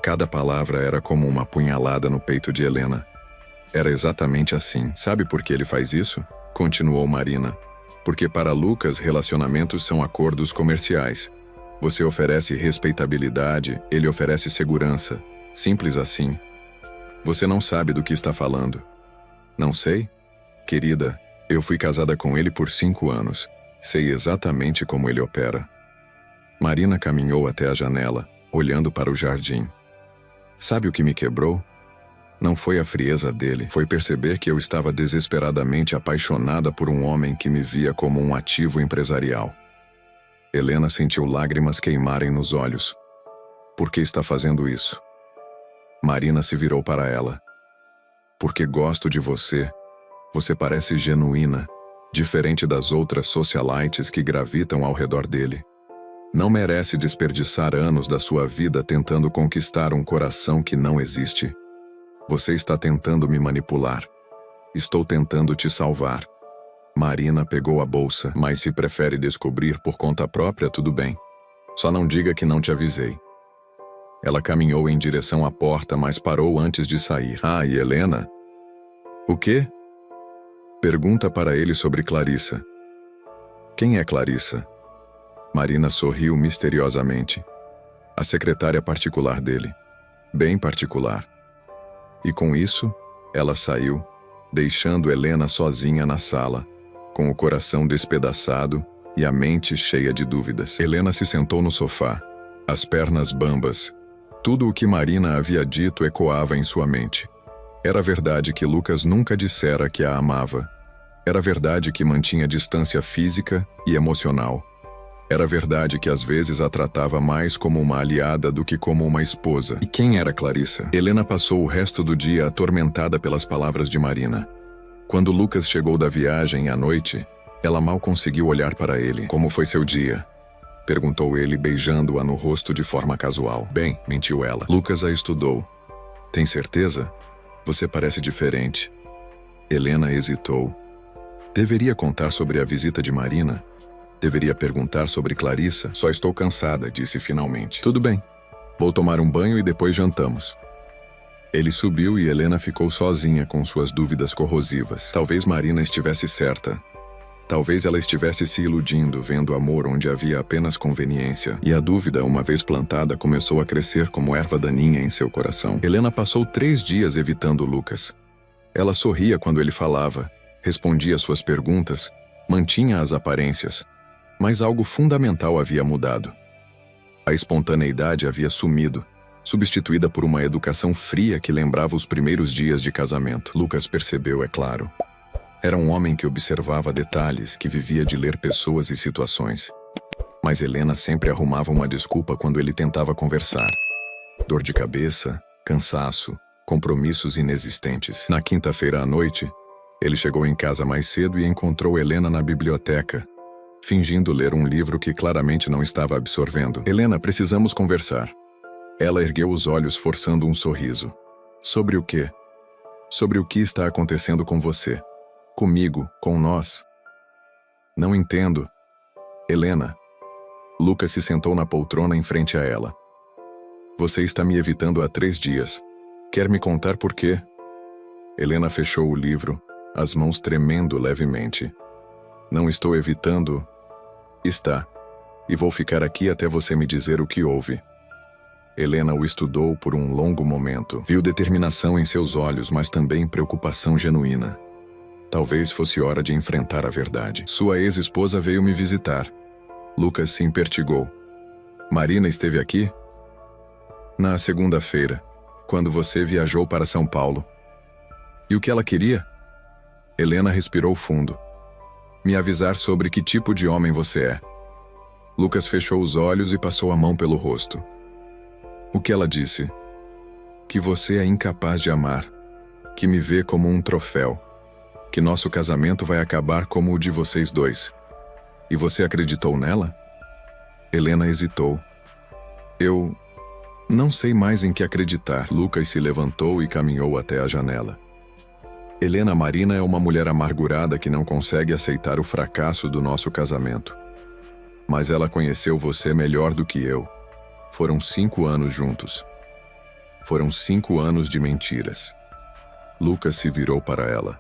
Cada palavra era como uma punhalada no peito de Helena. Era exatamente assim. Sabe por que ele faz isso? Continuou Marina. Porque para Lucas, relacionamentos são acordos comerciais. Você oferece respeitabilidade, ele oferece segurança. Simples assim. Você não sabe do que está falando. Não sei? Querida, eu fui casada com ele por 5 anos. Sei exatamente como ele opera. Marina caminhou até a janela, olhando para o jardim. Sabe o que me quebrou? Não foi a frieza dele, foi perceber que eu estava desesperadamente apaixonada por um homem que me via como um ativo empresarial. Helena sentiu lágrimas queimarem nos olhos. Por que está fazendo isso? Marina se virou para ela. Porque gosto de você. Você parece genuína. diferente das outras socialites que gravitam ao redor dele. Não merece desperdiçar anos da sua vida tentando conquistar um coração que não existe. Você está tentando me manipular. Estou tentando te salvar. Marina pegou a bolsa, mas se prefere descobrir por conta própria, tudo bem. Só não diga que não te avisei. Ela caminhou em direção à porta, mas parou antes de sair. Ah, e Helena? O quê? Pergunta para ele sobre Clarissa. Quem é Clarissa? Marina sorriu misteriosamente. A secretária particular dele. Bem particular. E com isso, ela saiu, deixando Helena sozinha na sala, com o coração despedaçado e a mente cheia de dúvidas. Helena se sentou no sofá, as pernas bambas. Tudo o que Marina havia dito ecoava em sua mente. Era verdade que Lucas nunca dissera que a amava. Era verdade que mantinha distância física e emocional. Era verdade que às vezes a tratava mais como uma aliada do que como uma esposa. E quem era Clarissa? Helena passou o resto do dia atormentada pelas palavras de Marina. Quando Lucas chegou da viagem à noite, ela mal conseguiu olhar para ele. Como foi seu dia? Perguntou ele, beijando-a no rosto de forma casual. Bem, mentiu ela. Lucas a estudou. Tem certeza? Você parece diferente. Helena hesitou. Deveria contar sobre a visita de Marina? Deveria perguntar sobre Clarissa? Só estou cansada, disse finalmente. Tudo bem. Vou tomar um banho e depois jantamos. Ele subiu e Helena ficou sozinha com suas dúvidas corrosivas. Talvez Marina estivesse certa. Talvez ela estivesse se iludindo, vendo amor onde havia apenas conveniência. E a dúvida, uma vez plantada, começou a crescer como erva daninha em seu coração. Helena passou 3 dias evitando Lucas. Ela sorria quando ele falava, respondia suas perguntas, mantinha as aparências. Mas algo fundamental havia mudado. A espontaneidade havia sumido, substituída por uma educação fria que lembrava os primeiros dias de casamento. Lucas percebeu, é claro. Era um homem que observava detalhes, que vivia de ler pessoas e situações. Mas Helena sempre arrumava uma desculpa quando ele tentava conversar. Dor de cabeça, cansaço, compromissos inexistentes. Na quinta-feira à noite, ele chegou em casa mais cedo e encontrou Helena na biblioteca, fingindo ler um livro que claramente não estava absorvendo. Helena, precisamos conversar. Ela ergueu os olhos forçando um sorriso. Sobre o quê? Sobre o que está acontecendo com você. Comigo, com nós. Não entendo. Helena. Lucas se sentou na poltrona em frente a ela. Você está me evitando há 3 dias. Quer me contar por quê? Helena fechou o livro, as mãos tremendo levemente. Não estou evitando. Está. E vou ficar aqui até você me dizer o que houve. Helena o estudou por um longo momento. Viu determinação em seus olhos, mas também preocupação genuína. Talvez fosse hora de enfrentar a verdade. Sua ex-esposa veio me visitar. Lucas se impertigou. Marina esteve aqui? Na segunda-feira, quando você viajou para São Paulo. E o que ela queria? Helena respirou fundo. Me avisar sobre que tipo de homem você é. Lucas fechou os olhos e passou a mão pelo rosto. O que ela disse? Que você é incapaz de amar. Que me vê como um troféu. Que nosso casamento vai acabar como o de vocês dois. E você acreditou nela? Helena hesitou. Eu não sei mais em que acreditar. Lucas se levantou e caminhou até a janela. Helena, Marina é uma mulher amargurada que não consegue aceitar o fracasso do nosso casamento. Mas ela conheceu você melhor do que eu. Foram 5 anos juntos. Foram 5 anos de mentiras. Lucas se virou para ela.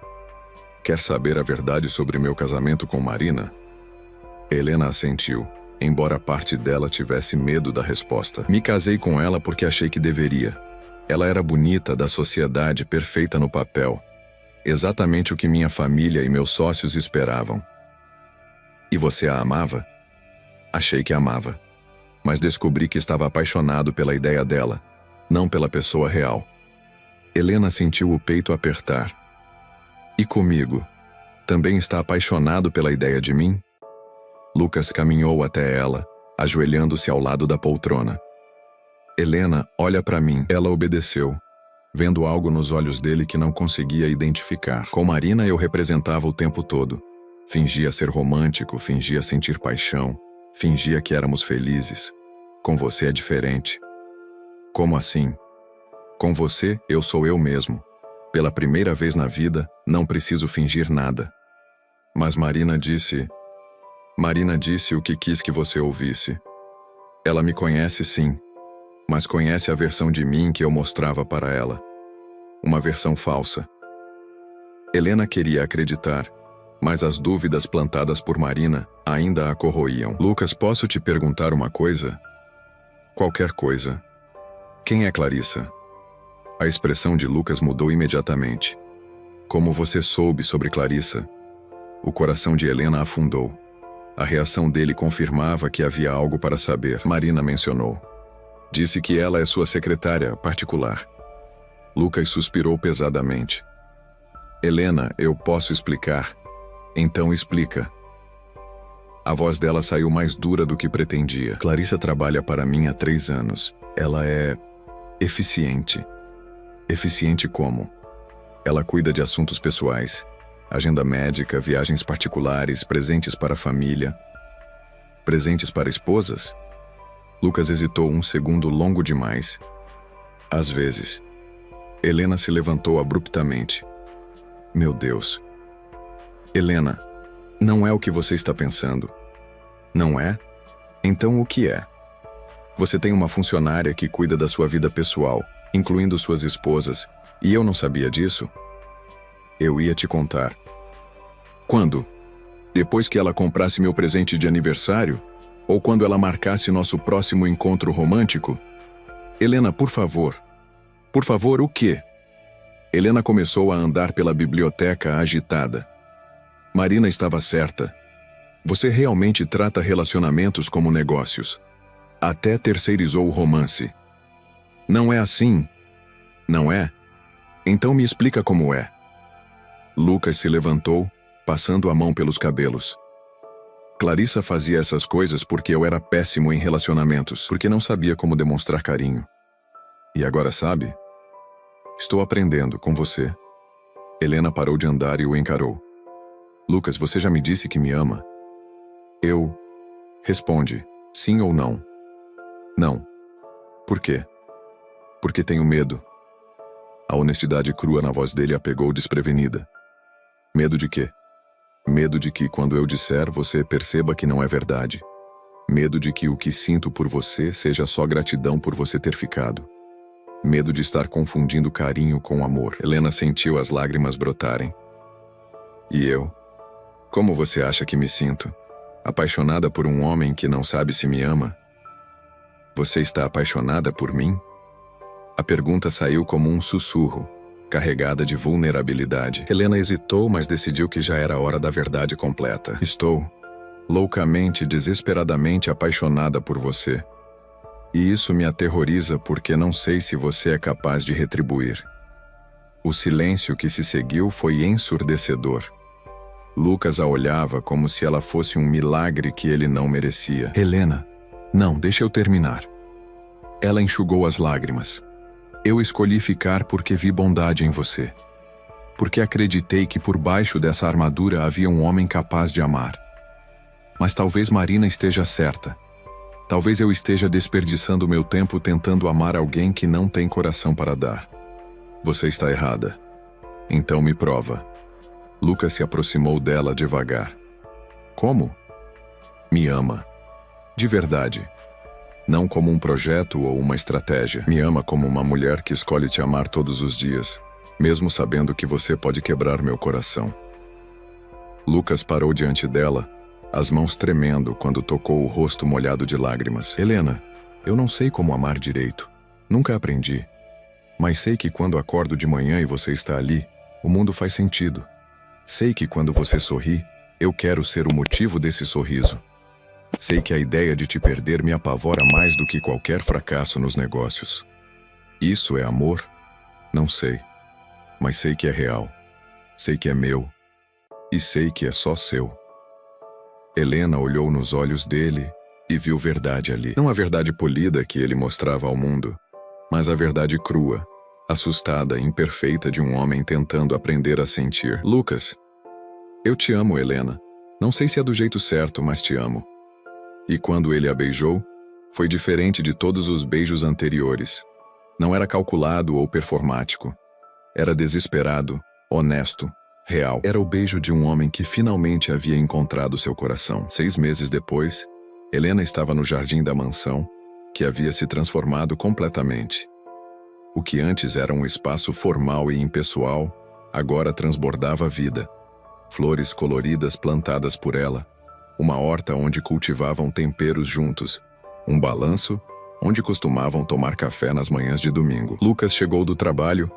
Quer saber a verdade sobre meu casamento com Marina? Helena assentiu, embora parte dela tivesse medo da resposta. Me casei com ela porque achei que deveria. Ela era bonita, da sociedade, perfeita no papel. Exatamente o que minha família e meus sócios esperavam. E você a amava? Achei que amava. Mas descobri que estava apaixonado pela ideia dela, não pela pessoa real. Helena sentiu o peito apertar. E comigo? Também está apaixonado pela ideia de mim? Lucas caminhou até ela, ajoelhando-se ao lado da poltrona. Helena, olha para mim. Ela obedeceu, vendo algo nos olhos dele que não conseguia identificar. Com Marina eu representava o tempo todo. Fingia ser romântico, fingia sentir paixão, fingia que éramos felizes. Com você é diferente. Como assim? Com você, eu sou eu mesmo. Pela primeira vez na vida, não preciso fingir nada. Mas Marina disse o que quis que você ouvisse. Ela me conhece sim, mas conhece a versão de mim que eu mostrava para ela. Uma versão falsa. Helena queria acreditar, mas as dúvidas plantadas por Marina ainda a corroíam. Lucas, posso te perguntar uma coisa? Qualquer coisa. Quem é Clarissa? A expressão de Lucas mudou imediatamente. Como você soube sobre Clarissa? O coração de Helena afundou. A reação dele confirmava que havia algo para saber. Marina mencionou. Disse que ela é sua secretária particular. Lucas suspirou pesadamente. Helena, eu posso explicar. Então explica. A voz dela saiu mais dura do que pretendia. Clarissa trabalha para mim há 3 anos. Ela é eficiente. Eficiente como? Ela cuida de assuntos pessoais. Agenda médica, viagens particulares, presentes para a família. Presentes para esposas? Lucas hesitou um segundo longo demais. Às vezes. Helena se levantou abruptamente. Meu Deus. Helena, não é o que você está pensando. Não é? Então o que é? Você tem uma funcionária que cuida da sua vida pessoal, incluindo suas esposas, e eu não sabia disso? Eu ia te contar. Quando? Depois que ela comprasse meu presente de aniversário? Ou quando ela marcasse nosso próximo encontro romântico? Helena, por favor. Por favor, o quê? Helena começou a andar pela biblioteca agitada. Marina estava certa. Você realmente trata relacionamentos como negócios. Até terceirizou o romance. Não é assim? Não é? Então me explica como é. Lucas se levantou, passando a mão pelos cabelos. Clarissa fazia essas coisas porque eu era péssimo em relacionamentos, porque não sabia como demonstrar carinho. E agora sabe? Estou aprendendo com você. Helena parou de andar e o encarou. Lucas, você já me disse que me ama? Eu... Responde, sim ou não. Não. Por quê? Porque tenho medo. A honestidade crua na voz dele a pegou desprevenida. Medo de quê? Medo de que, quando eu disser, você perceba que não é verdade. Medo de que o que sinto por você seja só gratidão por você ter ficado. Medo de estar confundindo carinho com amor. Helena sentiu as lágrimas brotarem. E eu? Como você acha que me sinto? Apaixonada por um homem que não sabe se me ama? Você está apaixonada por mim? A pergunta saiu como um sussurro, carregada de vulnerabilidade. Helena hesitou, mas decidiu que já era a hora da verdade completa. Estou loucamente, desesperadamente apaixonada por você. E isso me aterroriza porque não sei se você é capaz de retribuir. O silêncio que se seguiu foi ensurdecedor. Lucas a olhava como se ela fosse um milagre que ele não merecia. Helena, não, deixa eu terminar. Ela enxugou as lágrimas. Eu escolhi ficar porque vi bondade em você. Porque acreditei que por baixo dessa armadura havia um homem capaz de amar. Mas talvez Marina esteja certa. Talvez eu esteja desperdiçando meu tempo tentando amar alguém que não tem coração para dar. Você está errada. Então me prova. Lucas se aproximou dela devagar. Como? Me ama. De verdade. Não como um projeto ou uma estratégia. Me ama como uma mulher que escolhe te amar todos os dias, mesmo sabendo que você pode quebrar meu coração. Lucas parou diante dela, as mãos tremendo quando tocou o rosto molhado de lágrimas. Helena, eu não sei como amar direito. Nunca aprendi. Mas sei que quando acordo de manhã e você está ali, o mundo faz sentido. Sei que quando você sorri, eu quero ser o motivo desse sorriso. Sei que a ideia de te perder me apavora mais do que qualquer fracasso nos negócios. Isso é amor? Não sei. Mas sei que é real. Sei que é meu. E sei que é só seu. Helena olhou nos olhos dele e viu verdade ali. Não a verdade polida que ele mostrava ao mundo, mas a verdade crua, assustada e imperfeita de um homem tentando aprender a sentir. Lucas, eu te amo, Helena. Não sei se é do jeito certo, mas te amo. E quando ele a beijou, foi diferente de todos os beijos anteriores. Não era calculado ou performático. Era desesperado, honesto, real. Era o beijo de um homem que finalmente havia encontrado seu coração. 6 meses depois, Helena estava no jardim da mansão, que havia se transformado completamente. O que antes era um espaço formal e impessoal, agora transbordava vida. Flores coloridas plantadas por ela, uma horta onde cultivavam temperos juntos, um balanço onde costumavam tomar café nas manhãs de domingo. Lucas chegou do trabalho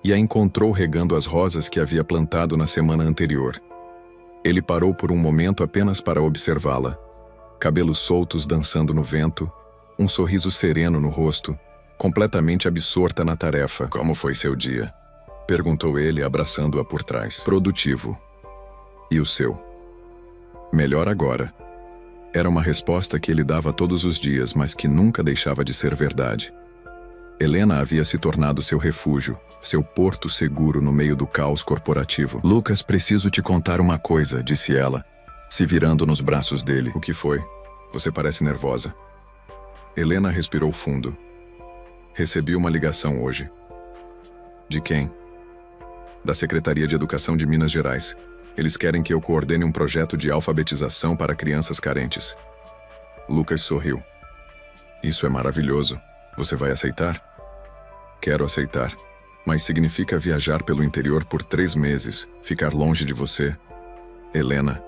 e a encontrou regando as rosas que havia plantado na semana anterior. Ele parou por um momento apenas para observá-la. Cabelos soltos dançando no vento, um sorriso sereno no rosto, completamente absorta na tarefa. Como foi seu dia? Perguntou ele, abraçando-a por trás. Produtivo. E o seu? Melhor agora. Era uma resposta que ele dava todos os dias, mas que nunca deixava de ser verdade. Helena havia se tornado seu refúgio, seu porto seguro no meio do caos corporativo. Lucas, preciso te contar uma coisa, disse ela, se virando nos braços dele. O que foi? Você parece nervosa. Helena respirou fundo. Recebi uma ligação hoje. De quem? Da Secretaria de Educação de Minas Gerais. Eles querem que eu coordene um projeto de alfabetização para crianças carentes. Lucas sorriu. Isso é maravilhoso. Você vai aceitar? Quero aceitar. Mas significa viajar pelo interior por 3 meses, ficar longe de você. Helena.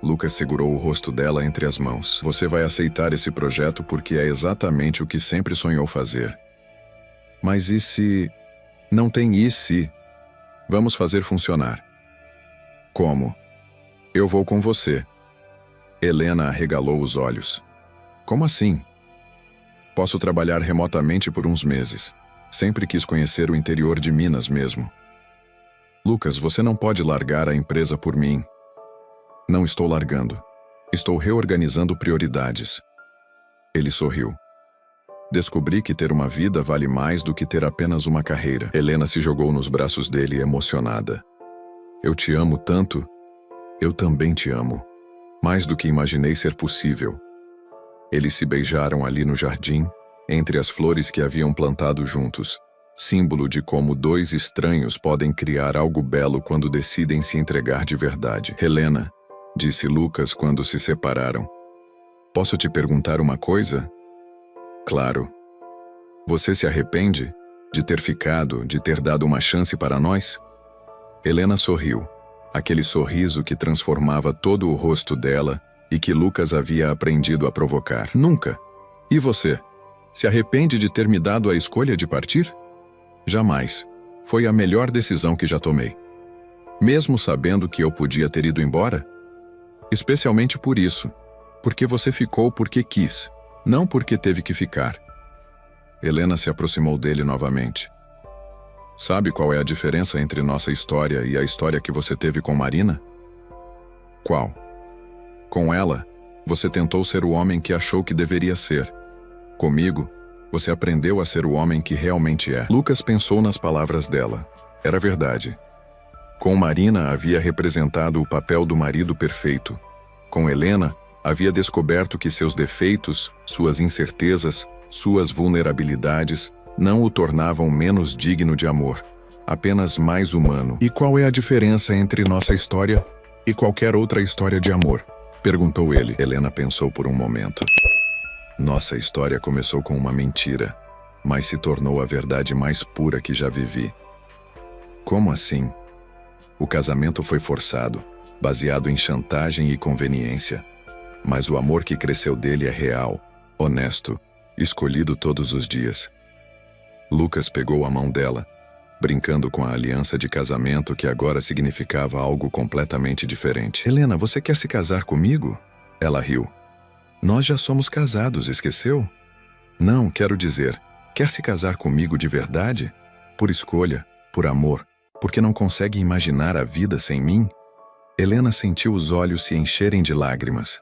Lucas segurou o rosto dela entre as mãos. Você vai aceitar esse projeto porque é exatamente o que sempre sonhou fazer. Mas e se... Não tem e se. Vamos fazer funcionar. Como? Eu vou com você. Helena arregalou os olhos. Como assim? Posso trabalhar remotamente por uns meses. Sempre quis conhecer o interior de Minas mesmo. Lucas, você não pode largar a empresa por mim. Não estou largando. Estou reorganizando prioridades. Ele sorriu. Descobri que ter uma vida vale mais do que ter apenas uma carreira. Helena se jogou nos braços dele emocionada. Eu te amo tanto. Eu também te amo. Mais do que imaginei ser possível. Eles se beijaram ali no jardim, entre as flores que haviam plantado juntos, símbolo de como 2 estranhos podem criar algo belo quando decidem se entregar de verdade. Helena, disse Lucas quando se separaram. Posso te perguntar uma coisa? Claro. Você se arrepende de ter ficado, de ter dado uma chance para nós? Helena sorriu, aquele sorriso que transformava todo o rosto dela e que Lucas havia aprendido a provocar. Nunca. E você? Se arrepende de ter me dado a escolha de partir? Jamais. Foi a melhor decisão que já tomei. Mesmo sabendo que eu podia ter ido embora? Especialmente por isso. Porque você ficou porque quis, não porque teve que ficar. Helena se aproximou dele novamente. Sabe qual é a diferença entre nossa história e a história que você teve com Marina? Qual? Com ela, você tentou ser o homem que achou que deveria ser. Comigo, você aprendeu a ser o homem que realmente é. Lucas pensou nas palavras dela. Era verdade. Com Marina, havia representado o papel do marido perfeito. Com Helena, havia descoberto que seus defeitos, suas incertezas, suas vulnerabilidades não o tornavam menos digno de amor, apenas mais humano. E qual é a diferença entre nossa história e qualquer outra história de amor? Perguntou ele. Helena pensou por um momento. Nossa história começou com uma mentira, mas se tornou a verdade mais pura que já vivi. Como assim? O casamento foi forçado, baseado em chantagem e conveniência. Mas o amor que cresceu dele é real, honesto, escolhido todos os dias. Lucas pegou a mão dela, brincando com a aliança de casamento que agora significava algo completamente diferente. Helena, você quer se casar comigo? Ela riu. Nós já somos casados, esqueceu? Não, quero dizer, quer se casar comigo de verdade? Por escolha, por amor, porque não consegue imaginar a vida sem mim? Helena sentiu os olhos se encherem de lágrimas.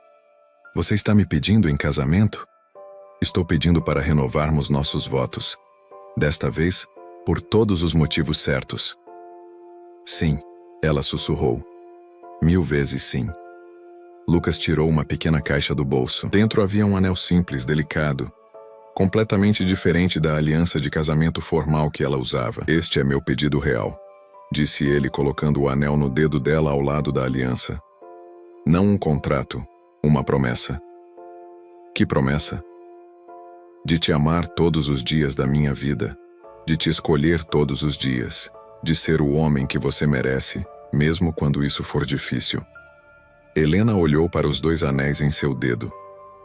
Você está me pedindo em casamento? Estou pedindo para renovarmos nossos votos. Desta vez, por todos os motivos certos. Sim, ela sussurrou. 1000 vezes sim. Lucas tirou uma pequena caixa do bolso. Dentro havia um anel simples, delicado, completamente diferente da aliança de casamento formal que ela usava. Este é meu pedido real, disse ele, colocando o anel no dedo dela ao lado da aliança. Não um contrato, uma promessa. Que promessa? De te amar todos os dias da minha vida, de te escolher todos os dias, de ser o homem que você merece, mesmo quando isso for difícil. Helena olhou para os 2 anéis em seu dedo,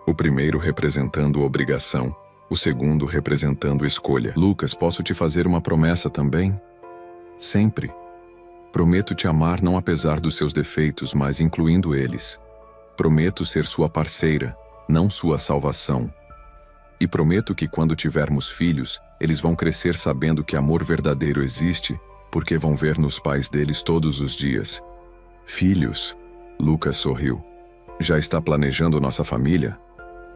o primeiro representando obrigação, o segundo representando escolha. Lucas, posso te fazer uma promessa também? Sempre. Prometo te amar não apesar dos seus defeitos, mas incluindo eles. Prometo ser sua parceira, não sua salvação. E prometo que quando tivermos filhos, eles vão crescer sabendo que amor verdadeiro existe, porque vão ver nos pais deles todos os dias. Filhos? Lucas sorriu. Já está planejando nossa família?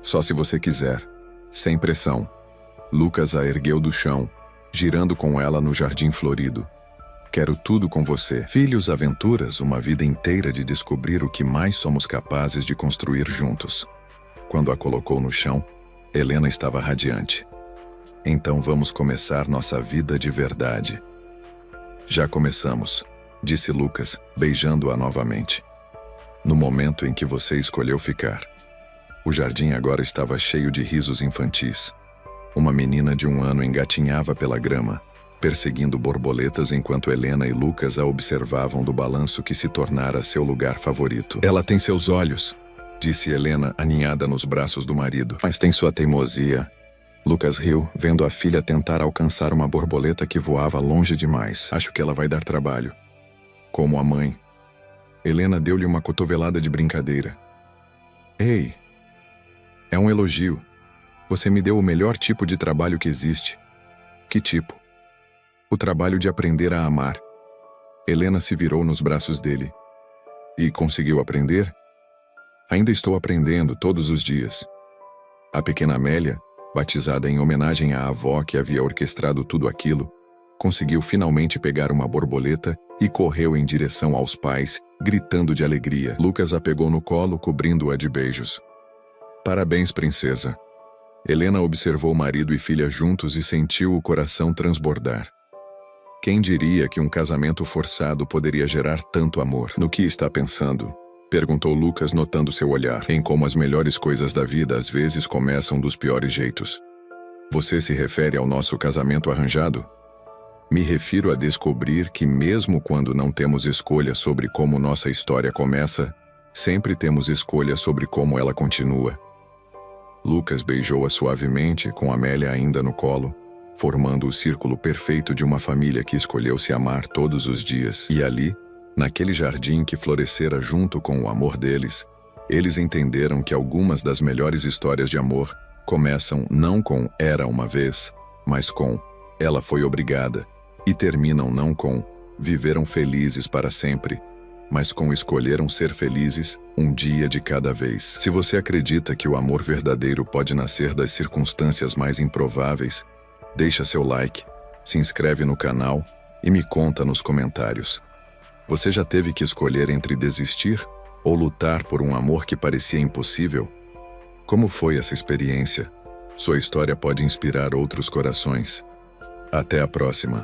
Só se você quiser. Sem pressão. Lucas a ergueu do chão, girando com ela no jardim florido. Quero tudo com você. Filhos, aventuras, uma vida inteira de descobrir o que mais somos capazes de construir juntos. Quando a colocou no chão, Helena estava radiante. Então vamos começar nossa vida de verdade. Já começamos, disse Lucas, beijando-a novamente. No momento em que você escolheu ficar. O jardim agora estava cheio de risos infantis. Uma menina de 1 ano engatinhava pela grama, perseguindo borboletas enquanto Helena e Lucas a observavam do balanço que se tornara seu lugar favorito. Ela tem seus olhos, disse Helena, aninhada nos braços do marido. Mas tem sua teimosia. Lucas riu, vendo a filha tentar alcançar uma borboleta que voava longe demais. Acho que ela vai dar trabalho. Como a mãe. Helena deu-lhe uma cotovelada de brincadeira. Ei! É um elogio. Você me deu o melhor tipo de trabalho que existe. Que tipo? O trabalho de aprender a amar. Helena se virou nos braços dele. E conseguiu aprender? Ainda estou aprendendo todos os dias. A pequena Amélia, batizada em homenagem à avó que havia orquestrado tudo aquilo, conseguiu finalmente pegar uma borboleta e correu em direção aos pais, gritando de alegria. Lucas a pegou no colo, cobrindo-a de beijos. Parabéns, princesa. Helena observou marido e filha juntos e sentiu o coração transbordar. Quem diria que um casamento forçado poderia gerar tanto amor? No que está pensando? Perguntou Lucas, notando seu olhar. Em como as melhores coisas da vida às vezes começam dos piores jeitos. Você se refere ao nosso casamento arranjado? Me refiro a descobrir que mesmo quando não temos escolha sobre como nossa história começa, sempre temos escolha sobre como ela continua. Lucas beijou-a suavemente, com Amélia ainda no colo, formando o círculo perfeito de uma família que escolheu se amar todos os dias. E ali, naquele jardim que florescera junto com o amor deles, eles entenderam que algumas das melhores histórias de amor começam não com "era uma vez", mas com "ela foi obrigada", e terminam não com "viveram felizes para sempre", mas com "escolheram ser felizes um dia de cada vez". Se você acredita que o amor verdadeiro pode nascer das circunstâncias mais improváveis, deixa seu like, se inscreve no canal e me conta nos comentários. Você já teve que escolher entre desistir ou lutar por um amor que parecia impossível? Como foi essa experiência? Sua história pode inspirar outros corações. Até a próxima.